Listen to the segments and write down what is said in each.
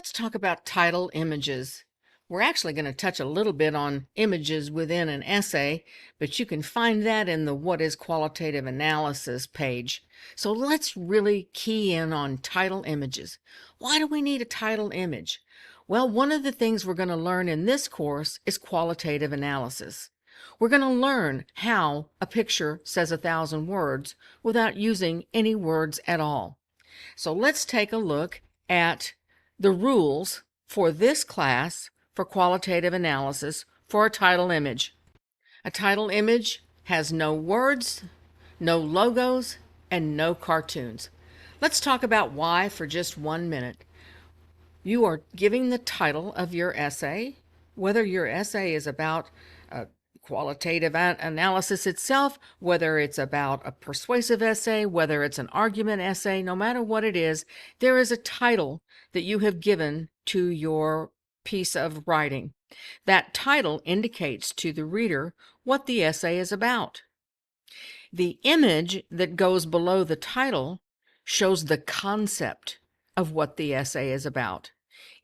Let's talk about title images. We're actually going to touch a little bit on images within an essay, but you can find that in the What is Qualitative Analysis page. So let's really key in on title images. Why do we need a title image? Well, one of the things we're going to learn in this course is qualitative analysis. We're going to learn how a picture says 1,000 words without using any words at all. So let's take a look at the rules for this class for qualitative analysis for a title image. A title image has no words, no logos, and no cartoons. Let's talk about why for just 1 minute. You are giving the title of your essay, whether your essay is about qualitative analysis itself, whether it's about a persuasive essay, whether it's an argument essay, no matter what it is, there is a title that you have given to your piece of writing. That title indicates to the reader what the essay is about. The image that goes below the title shows the concept of what the essay is about,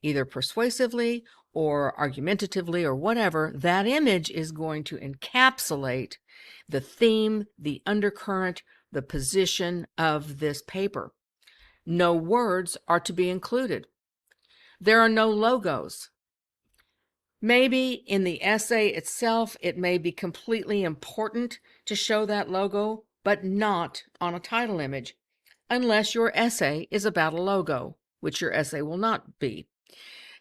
either persuasively or argumentatively or whatever. That image is going to encapsulate the theme, the undercurrent, the position of this paper. No words are to be included. There are no logos. Maybe in the essay itself, it may be completely important to show that logo, but not on a title image, unless your essay is about a logo, which your essay will not be.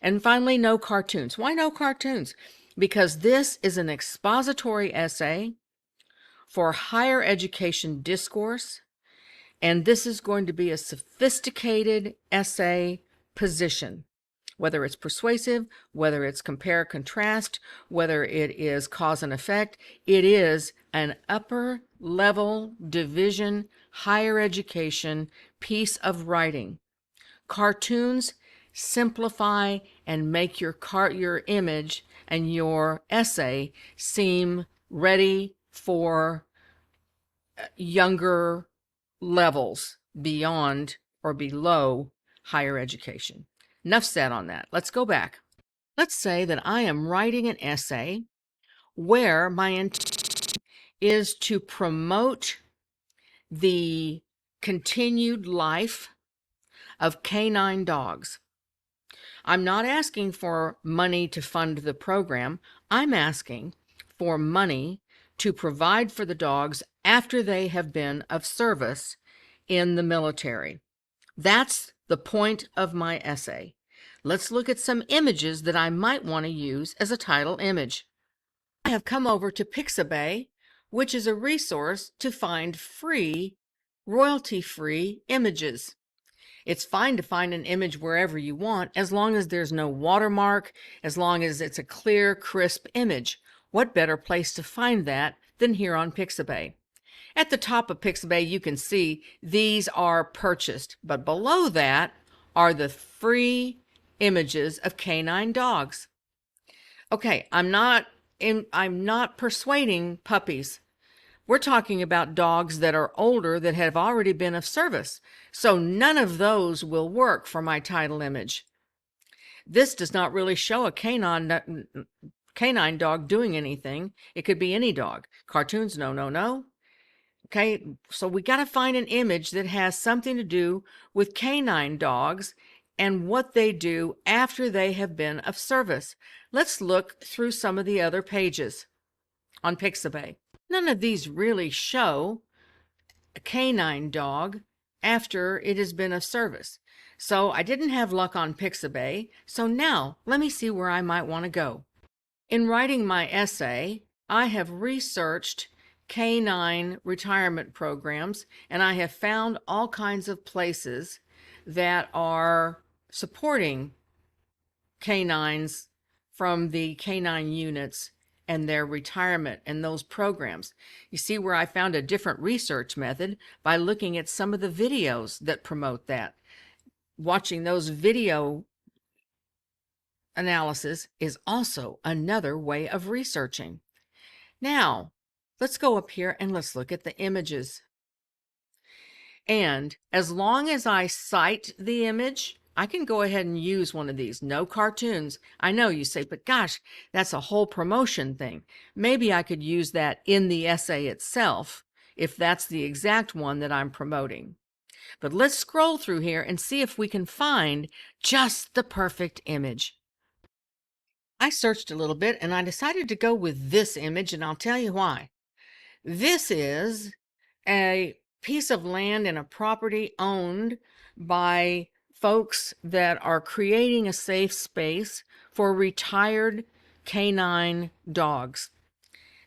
And finally, no cartoons. Why no cartoons? Because this is an expository essay for higher education discourse, and this is going to be a sophisticated essay position. Whether it's persuasive, whether it's compare contrast, whether it is cause and effect, it is an upper level division, higher education piece of writing. Cartoons simplify and make your image and your essay seem ready for younger levels beyond or below higher education. Enough said on that. Let's go back. Let's say that I am writing an essay where my intent is to promote the continued life of canine dogs. I'm not asking for money to fund the program. I'm asking for money to provide for the dogs after they have been of service in the military. That's the point of my essay. Let's look at some images that I might want to use as a title image. I have come over to Pixabay, which is a resource to find free, royalty-free images. It's fine to find an image wherever you want, as long as there's no watermark, as long as it's a clear, crisp image. What better place to find that than here on Pixabay? At the top of Pixabay, you can see these are purchased, but below that are the free images of canine dogs. Okay, I'm not persuading puppies. We're talking about dogs that are older that have already been of service. So none of those will work for my title image. This does not really show a canine dog doing anything. It could be any dog. Cartoons, no. Okay, so we got to find an image that has something to do with canine dogs and what they do after they have been of service. Let's look through some of the other pages on Pixabay. None of these really show a canine dog after it has been of service. So I didn't have luck on Pixabay, so now let me see where I might want to go. In writing my essay, I have researched canine retirement programs, and I have found all kinds of places that are supporting canines from the canine units and their retirement and those programs. You see where I found a different research method by looking at some of the videos that promote that. Watching those video analysis is also another way of researching. Now, let's go up here and let's look at the images. And as long as I cite the image I can go ahead and use one of these. No cartoons. I know you say, but gosh, that's a whole promotion thing. Maybe I could use that in the essay itself if that's the exact one that I'm promoting. But let's scroll through here and see if we can find just the perfect image. I searched a little bit and I decided to go with this image, and I'll tell you why. This is a piece of land and a property owned by folks that are creating a safe space for retired canine dogs.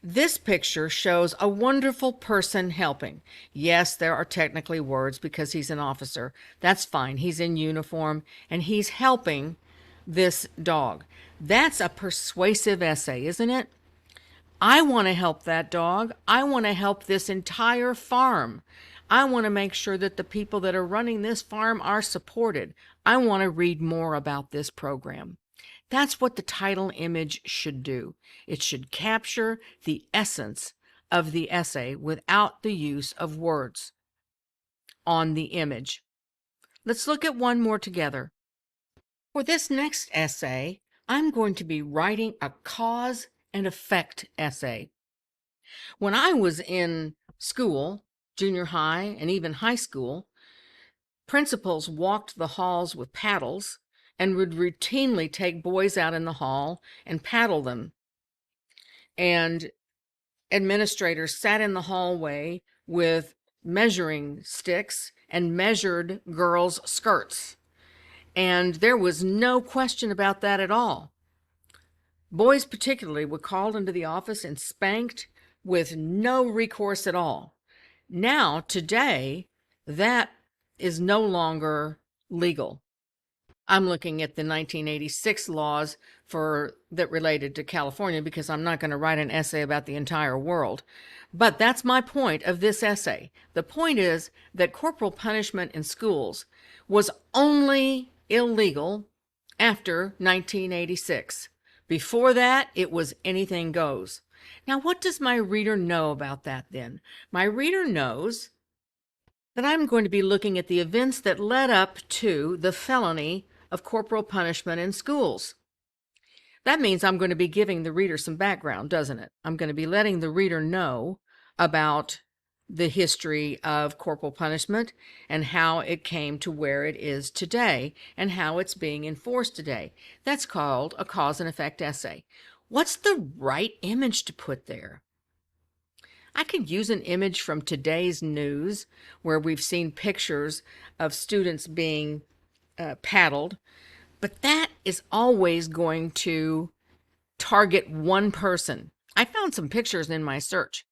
This picture shows a wonderful person helping. Yes, there are technically words because he's an officer. That's fine. He's in uniform and he's helping this dog. That's a persuasive essay, isn't it? I want to help that dog. I want to help this entire farm. I want to make sure that the people that are running this farm are supported. I want to read more about this program. That's what the title image should do. It should capture the essence of the essay without the use of words on the image. Let's look at one more together. For this next essay, I'm going to be writing a cause and effect essay. When I was in school, junior high and even high school, principals walked the halls with paddles and would routinely take boys out in the hall and paddle them. And administrators sat in the hallway with measuring sticks and measured girls' skirts. And there was no question about that at all. Boys particularly were called into the office and spanked with no recourse at all. Now, today, that is no longer legal. I'm looking at the 1986 laws that related to California because I'm not going to write an essay about the entire world. But that's my point of this essay. The point is that corporal punishment in schools was only illegal after 1986. Before that, it was anything goes. Now, what does my reader know about that then? My reader knows that I'm going to be looking at the events that led up to the felony of corporal punishment in schools. That means I'm going to be giving the reader some background, doesn't it? I'm going to be letting the reader know about the history of corporal punishment and how it came to where it is today and how it's being enforced today. That's called a cause and effect essay. What's the right image to put there? I could use an image from today's news where we've seen pictures of students being paddled, but that is always going to target one person. I found some pictures in my search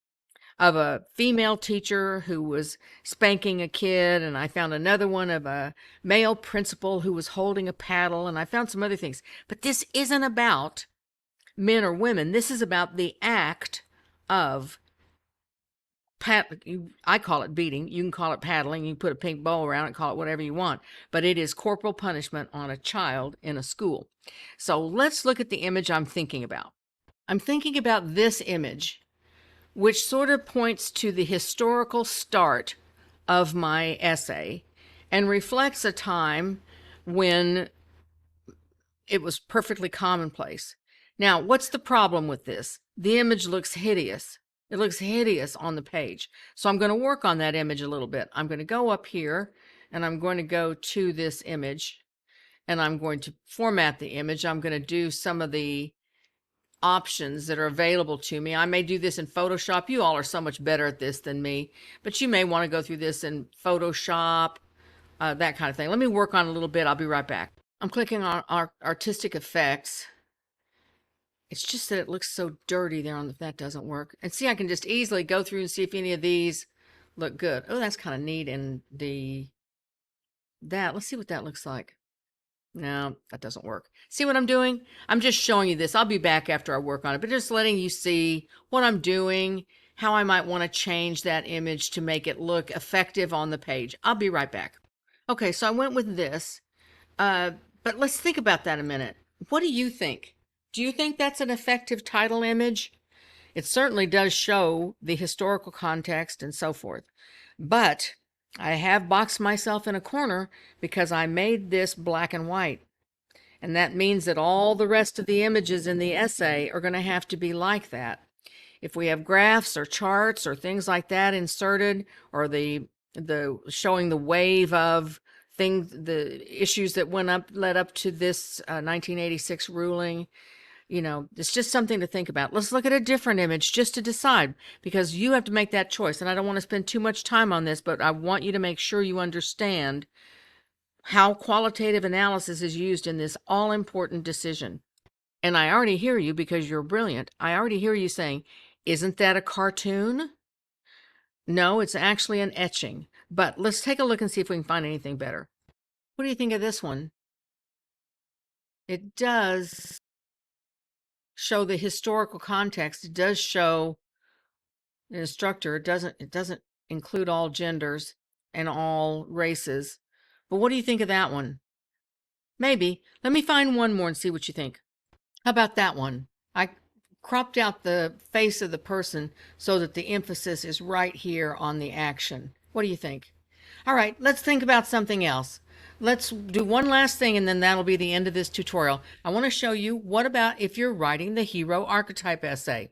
of a female teacher who was spanking a kid, and I found another one of a male principal who was holding a paddle, and I found some other things. But this isn't about men or women. This is about the act of I call it beating. You can call it paddling. You can put a pink bow around it, call it whatever you want. But it is corporal punishment on a child in a school. So let's look at the image I'm thinking about. I'm thinking about this image, which sort of points to the historical start of my essay and reflects a time when it was perfectly commonplace. Now, what's the problem with this? The image looks hideous. It looks hideous on the page. So I'm going to work on that image a little bit. I'm going to go up here and I'm going to go to this image and I'm going to format the image. I'm going to do some of the options that are available to me. I may do this in Photoshop. You all are so much better at this than me, but you may want to go through this in Photoshop, that kind of thing. Let me work on it a little bit. I'll be right back. I'm clicking on our artistic effects. It's just that it looks so dirty there on that doesn't work. And see, I can just easily go through and see if any of these look good. Oh, that's kind of neat. And let's see what that looks like. No, that doesn't work. See what I'm doing? I'm just showing you this. I'll be back after I work on it, but just letting you see what I'm doing, how I might want to change that image to make it look effective on the page. I'll be right back. Okay, so I went with this, but let's think about that a minute. What do you think? Do you think that's an effective title image? It certainly does show the historical context and so forth. But I have boxed myself in a corner because I made this black and white. And that means that all the rest of the images in the essay are going to have to be like that. If we have graphs or charts or things like that inserted, or the showing the wave of things, the issues that led up to this 1986 ruling, it's just something to think about. Let's look at a different image just to decide, because you have to make that choice. And I don't want to spend too much time on this, but I want you to make sure you understand how qualitative analysis is used in this all-important decision. And I already hear you, because you're brilliant. I already hear you saying, isn't that a cartoon? No, it's actually an etching. But let's take a look and see if we can find anything better. What do you think of this one? It does show the historical context. It does show an instructor. It doesn't include all genders and all races. But what do you think of that one? Maybe. Let me find one more and see what you think. How about that one? I cropped out the face of the person so that the emphasis is right here on the action. What do you think? All right, let's think about something else. Let's do one last thing, and then that'll be the end of this tutorial. I want to show you, what about if you're writing the hero archetype essay?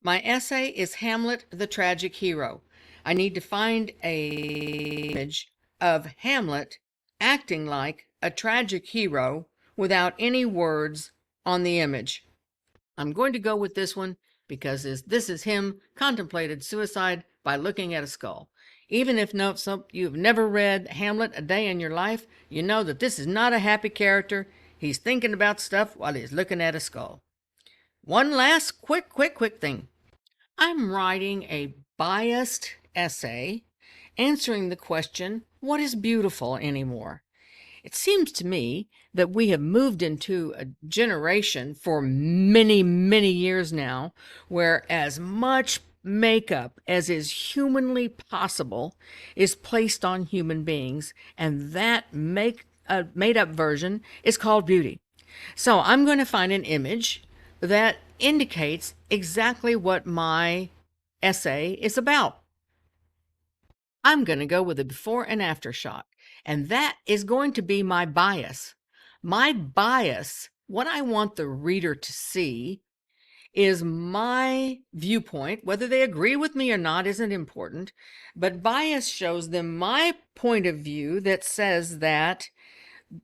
My essay is Hamlet, the tragic hero. I need to find an image of Hamlet acting like a tragic hero without any words on the image. I'm going to go with this one because this is him contemplated suicide by looking at a skull. Even if you've never read Hamlet a day in your life, you know that this is not a happy character. He's thinking about stuff while he's looking at a skull. One last quick thing. I'm writing a biased essay answering the question, what is beautiful anymore? It seems to me that we have moved into a generation for many, many years now where as much makeup as is humanly possible is placed on human beings, and that made-up version is called beauty. So I'm going to find an image that indicates exactly what my essay is about. I'm going to go with a before and after shot, and that is going to be my bias. My bias, what I want the reader to see, is my viewpoint. Whether they agree with me or not isn't important, but bias shows them my point of view that says that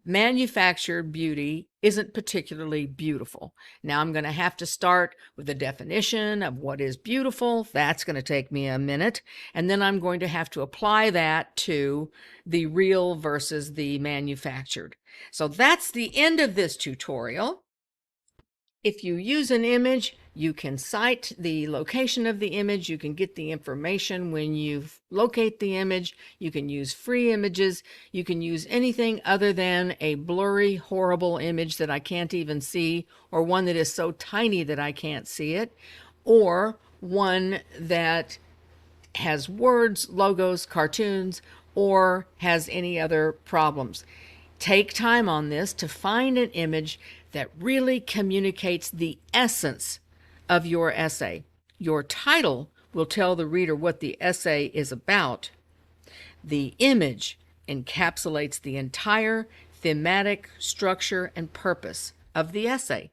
manufactured beauty isn't particularly beautiful. Now I'm going to have to start with a definition of what is beautiful. That's going to take me a minute. And then I'm going to have to apply that to the real versus the manufactured. So that's the end of this tutorial. If you use an image, you can cite the location of the image. You can get the information when you locate the image. You can use free images. You can use anything other than a blurry, horrible image that I can't even see, or one that is so tiny that I can't see it, or one that has words, logos, cartoons, or has any other problems. Take time on this to find an image that really communicates the essence of your essay. Your title will tell the reader what the essay is about. The image encapsulates the entire thematic structure and purpose of the essay.